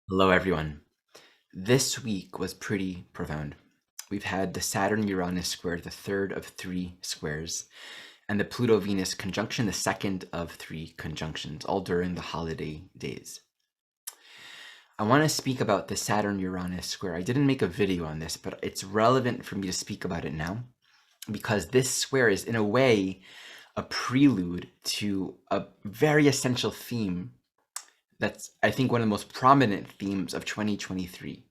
Hello, everyone. This week was pretty profound. We've had the Saturn Uranus square, the third of three squares, and the Pluto Venus conjunction, the second of three conjunctions, all during the holiday days. I want to speak about the Saturn Uranus square. I didn't make a video on this, but it's relevant for me to speak about it now because this square is, in a way, a prelude to a very essential theme that's, I think, one of the most prominent themes of 2023.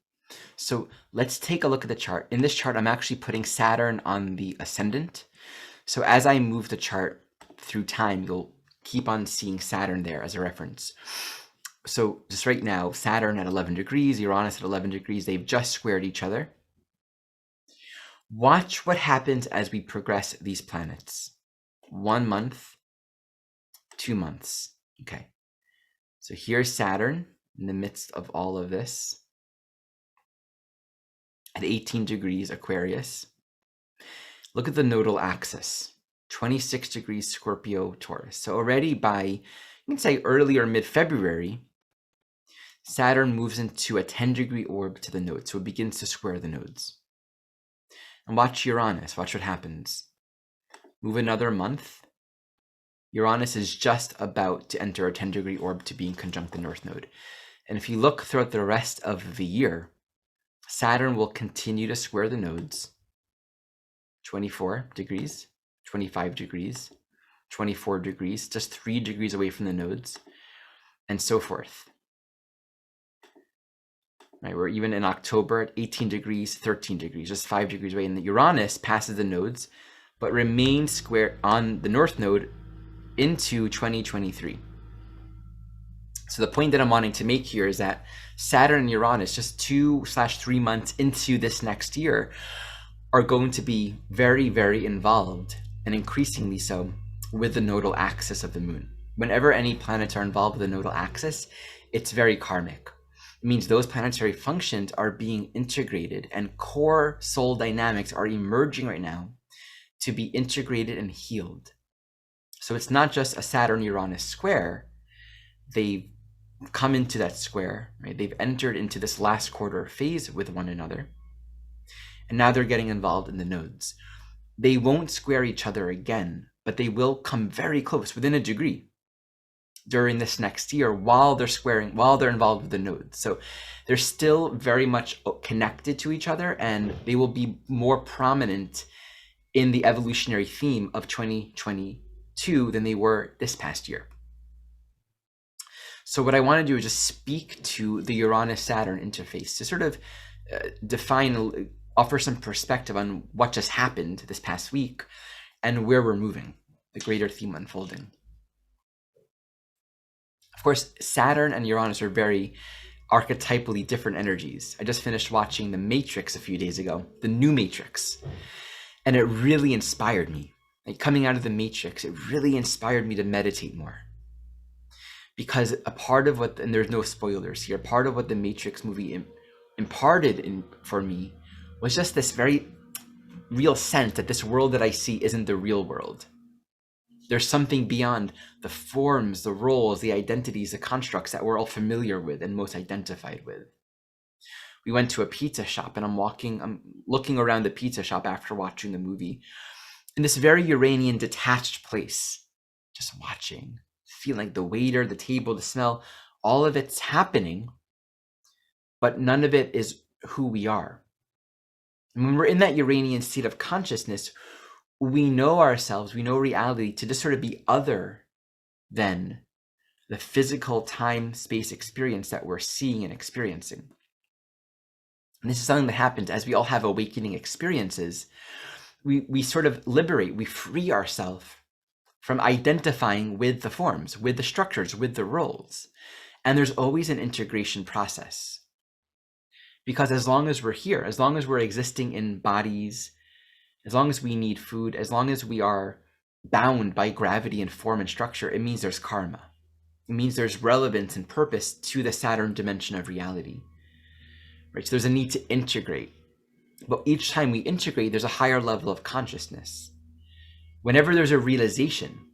So let's take a look at the chart. In this chart, I'm actually putting Saturn on the ascendant. So as I move the chart through time, you'll keep on seeing Saturn there as a reference. So just right now, Saturn at 11 degrees, Uranus at 11 degrees, they've just squared each other. Watch what happens as we progress these planets. 1 month, 2 months. Okay. So here's Saturn in the midst of all of this at 18 degrees Aquarius. Look at the nodal axis, 26 degrees Scorpio Taurus. So already by, you can say early or mid-February, Saturn moves into a 10-degree orb to the node. So it begins to square the nodes. And watch Uranus, watch what happens. Move another month. Uranus is just about to enter a 10-degree orb to being conjunct the North Node. And if you look throughout the rest of the year, Saturn will continue to square the nodes, 24 degrees, 25 degrees, 24 degrees, just 3 degrees away from the nodes, and so forth. Right, we're even in October at 18 degrees, 13 degrees, just 5 degrees away. And the Uranus passes the nodes, but remains square on the North Node into 2023. So the point that I'm wanting to make here is that Saturn and Uranus, just 2/3 months into this next year, are going to be very, very involved, and increasingly so, with the nodal axis of the moon. Whenever any planets are involved with the nodal axis, it's very karmic. It means those planetary functions are being integrated, and core soul dynamics are emerging right now to be integrated and healed. So it's not just a Saturn-Uranus square. They've come into that square, right? They've entered into this last quarter phase with one another. And now they're getting involved in the nodes. They won't square each other again, but they will come very close, within a degree, during this next year while they're involved with the nodes. So they're still very much connected to each other, and they will be more prominent in the evolutionary theme of 2022 than they were this past year. So what I want to do is just speak to the Uranus-Saturn interface to sort of offer some perspective on what just happened this past week and where we're moving, the greater theme unfolding. Of course, Saturn and Uranus are very archetypally different energies. I just finished watching The Matrix a few days ago, the new Matrix, and it really inspired me. Like, coming out of The Matrix, it really inspired me to meditate more. Because a part of what, and there's no spoilers here, part of what the Matrix movie imparted for me was just this very real sense that this world that I see isn't the real world. There's something beyond the forms, the roles, the identities, the constructs that we're all familiar with and most identified with. We went to a pizza shop, and I'm looking around the pizza shop after watching the movie, in this very Uranian detached place, just watching, feeling the waiter, the table, the smell, all of it's happening, but none of it is who we are. And when we're in that Uranian state of consciousness, we know ourselves, we know reality to just sort of be other than the physical time-space experience that we're seeing and experiencing. And this is something that happens as we all have awakening experiences. We sort of liberate, we free ourselves from identifying with the forms, with the structures, with the roles. And there's always an integration process. Because as long as we're here, as long as we're existing in bodies, as long as we need food, as long as we are bound by gravity and form and structure, it means there's karma. It means there's relevance and purpose to the Saturn dimension of reality. Right? So there's a need to integrate. But each time we integrate, there's a higher level of consciousness. Whenever there's a realization,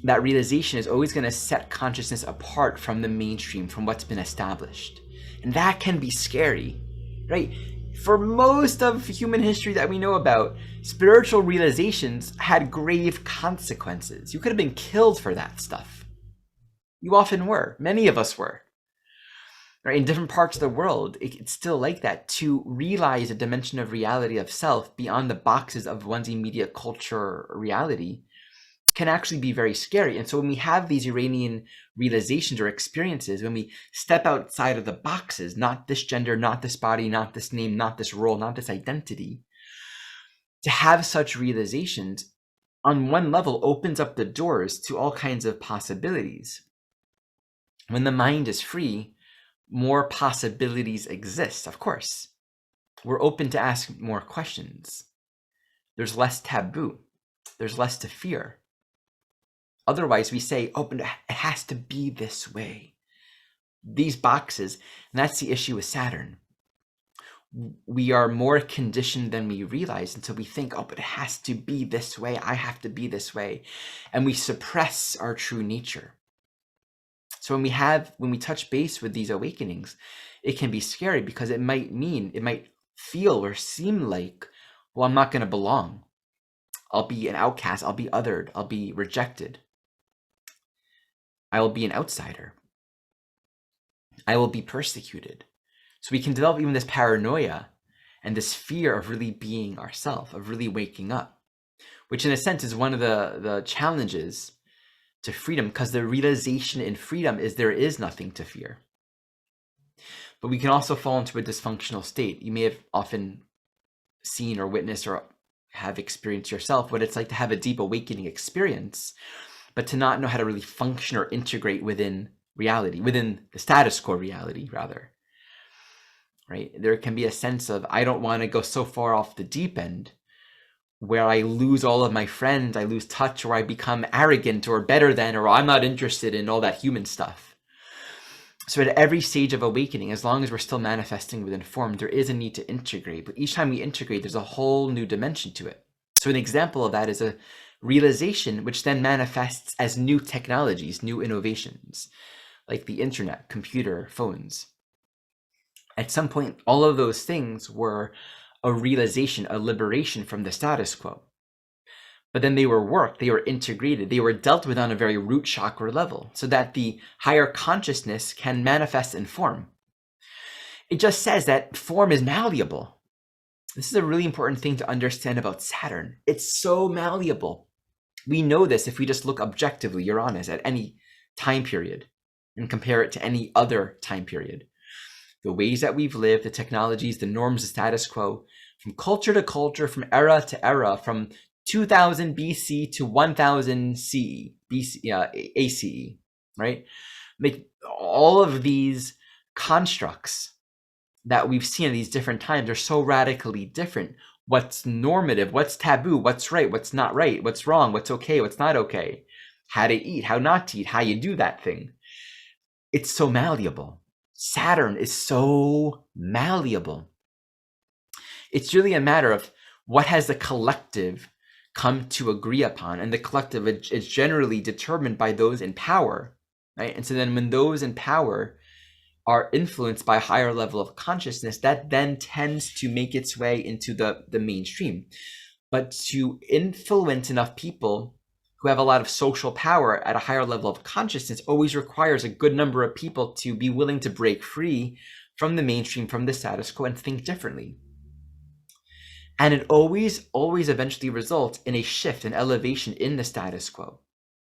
that realization is always going to set consciousness apart from the mainstream, from what's been established. And that can be scary, right? For most of human history that we know about, spiritual realizations had grave consequences. You could have been killed for that stuff. You often were. Many of us were. Right? In different parts of the world, it's still like that. To realize a dimension of reality of self beyond the boxes of one's immediate culture or reality can actually be very scary. And so when we have these Uranian realizations or experiences, when we step outside of the boxes, not this gender, not this body, not this name, not this role, not this identity, to have such realizations on one level opens up the doors to all kinds of possibilities. When the mind is free, more possibilities exist, of course. We're open to ask more questions. There's less taboo. There's less to fear. Otherwise, we say, oh, but it has to be this way. These boxes, and that's the issue with Saturn. We are more conditioned than we realize until we think, oh, but it has to be this way. I have to be this way. And we suppress our true nature. So when we touch base with these awakenings, it can be scary because it might feel or seem like, well, I'm not going to belong. I'll be an outcast. I'll be othered. I'll be rejected. I will be an outsider. I will be persecuted. So we can develop even this paranoia and this fear of really being ourselves, of really waking up, which in a sense is one of the challenges to freedom, because the realization in freedom is there is nothing to fear. But we can also fall into a dysfunctional state. You may have often seen or witnessed or have experienced yourself what it's like to have a deep awakening experience, but to not know how to really function or integrate within reality, within the status quo reality, rather. Right? There can be a sense of, I don't want to go so far off the deep end where I lose all of my friends, I lose touch, or I become arrogant or better than, or I'm not interested in all that human stuff. So at every stage of awakening, as long as we're still manifesting within form, there is a need to integrate. But each time we integrate, there's a whole new dimension to it. So an example of that is a realization which then manifests as new technologies, new innovations, like the internet, computer, phones. At some point, all of those things were a realization, a liberation from the status quo. But then they were worked, they were integrated, they were dealt with on a very root chakra level so that the higher consciousness can manifest in form. It just says that form is malleable. This is a really important thing to understand about Saturn. It's so malleable. We know this if we just look objectively, Uranus, at any time period and compare it to any other time period. The ways that we've lived, the technologies, the norms, the status quo, from culture to culture, from era to era, from 2000 BC to 1000 CE, ACE, right? Like all of these constructs that we've seen in these different times are so radically different. What's normative, what's taboo, what's right, what's not right, what's wrong, what's okay, what's not okay, how to eat, how not to eat, how you do that thing. It's so malleable. Saturn is so malleable. It's really a matter of what has the collective come to agree upon, and the collective is generally determined by those in power, right? And so then when those in power are influenced by a higher level of consciousness, that then tends to make its way into the mainstream. But to influence enough people who have a lot of social power at a higher level of consciousness always requires a good number of people to be willing to break free from the mainstream, from the status quo, and think differently. And it always eventually results in a shift, an elevation in the status quo.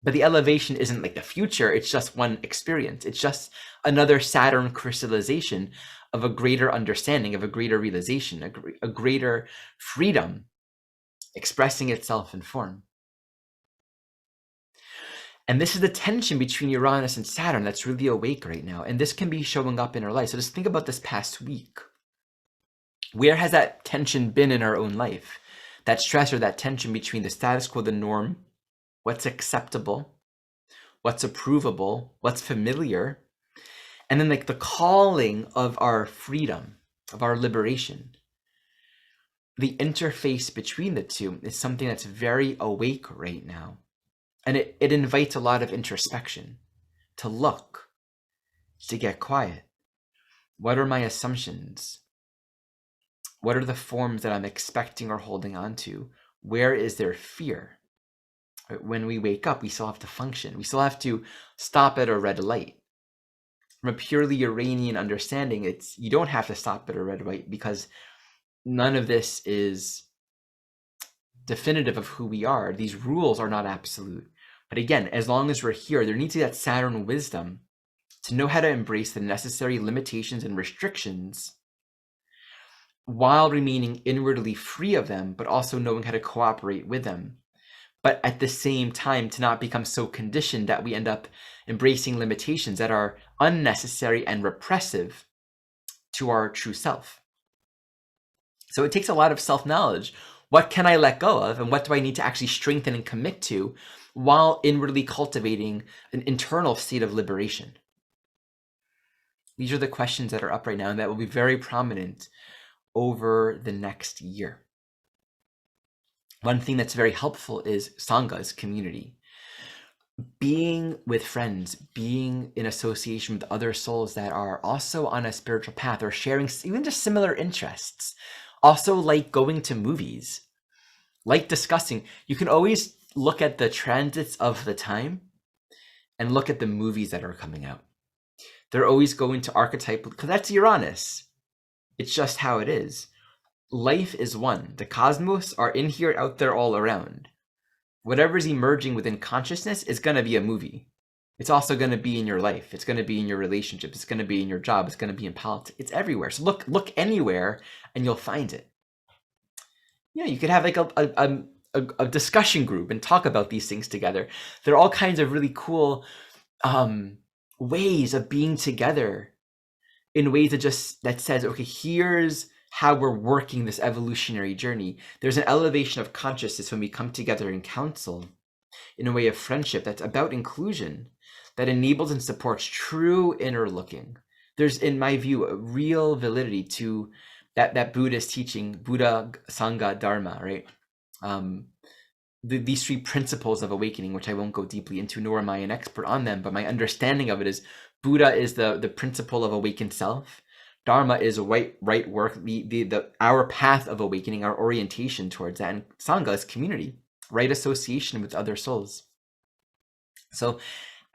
But the elevation isn't like the future, it's just one experience. It's just another Saturn crystallization of a greater understanding, of a greater realization, a greater freedom expressing itself in form. And this is the tension between Uranus and Saturn that's really awake right now. And this can be showing up in our life. So just think about this past week. Where has that tension been in our own life? That stress or that tension between the status quo, the norm, what's acceptable, what's approvable, what's familiar, and then like the calling of our freedom, of our liberation. The interface between the two is something that's very awake right now. And it invites a lot of introspection, to look, to get quiet. What are my assumptions? What are the forms that I'm expecting or holding on to? Where is there fear? When we wake up, we still have to function. We still have to stop at a red light. From a purely Uranian understanding, you don't have to stop at a red light because none of this is definitive of who we are. These rules are not absolute. But again, as long as we're here, there needs to be that Saturn wisdom to know how to embrace the necessary limitations and restrictions while remaining inwardly free of them, but also knowing how to cooperate with them. But at the same time, to not become so conditioned that we end up embracing limitations that are unnecessary and repressive to our true self. So it takes a lot of self-knowledge. What can I let go of, and what do I need to actually strengthen and commit to while inwardly cultivating an internal state of liberation? These are the questions that are up right now and that will be very prominent over the next year. One thing that's very helpful is Sanghas, community. Being with friends, being in association with other souls that are also on a spiritual path or sharing even just similar interests. Also like going to movies, like discussing. You can always look at the transits of the time and look at the movies that are coming out. They're always going to archetype, because that's Uranus. It's just how it is. Life is one. The cosmos are in here, out there, all around. Whatever's emerging within consciousness is going to be a movie. It's also going to be in your life. It's going to be in your relationships. It's going to be in your job. It's going to be in politics. It's everywhere. So look anywhere and you'll find it. Yeah, you could have like a discussion group and talk about these things together. There are all kinds of really cool ways of being together in ways that says, okay, here's how we're working this evolutionary journey. There's an elevation of consciousness when we come together in council in a way of friendship that's about inclusion, that enables and supports true inner looking. There's, in my view, a real validity to that Buddhist teaching, Buddha, Sangha, Dharma, right? These three principles of awakening, which I won't go deeply into, nor am I an expert on them, but my understanding of it is Buddha is the principle of awakened self. Dharma is right work, our path of awakening, our orientation towards that, and Sangha is community, right association with other souls. So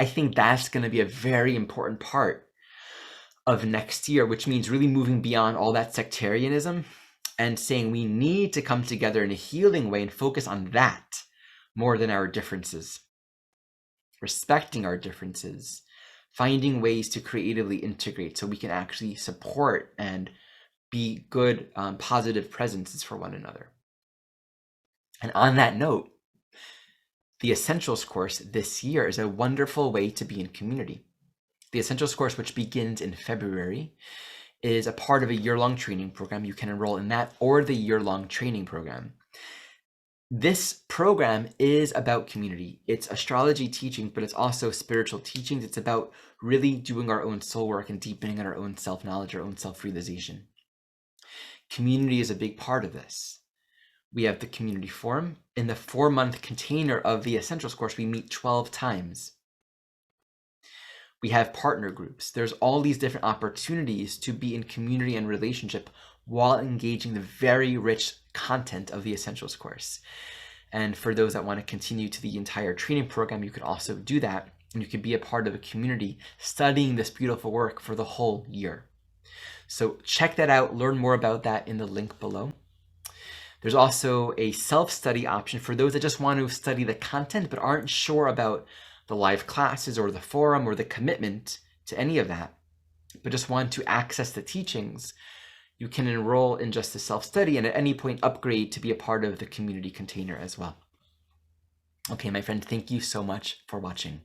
I think that's going to be a very important part of next year, which means really moving beyond all that sectarianism and saying we need to come together in a healing way and focus on that more than our differences, respecting our differences, finding ways to creatively integrate so we can actually support and be good, positive presences for one another. And on that note, the Essentials course this year is a wonderful way to be in community. The Essentials course, which begins in February, is a part of a year-long training program. You can enroll in that or the year-long training program. This program is about community. It's astrology teaching, but it's also spiritual teachings. It's about really doing our own soul work and deepening our own self-knowledge, our own self-realization. Community is a big part of this. We have the community forum. In the 4-month container of the Essentials course, we meet 12 times. We have partner groups. There's all these different opportunities to be in community and relationship while engaging the very rich content of the Essentials course. And for those that want to continue to the entire training program, you could also do that. And you could be a part of a community studying this beautiful work for the whole year. So check that out. Learn more about that in the link below. There's also a self-study option for those that just want to study the content but aren't sure about the live classes or the forum or the commitment to any of that, but just want to access the teachings. You can enroll in just the self-study and at any point upgrade to be a part of the community container as well. Okay, my friend, thank you so much for watching.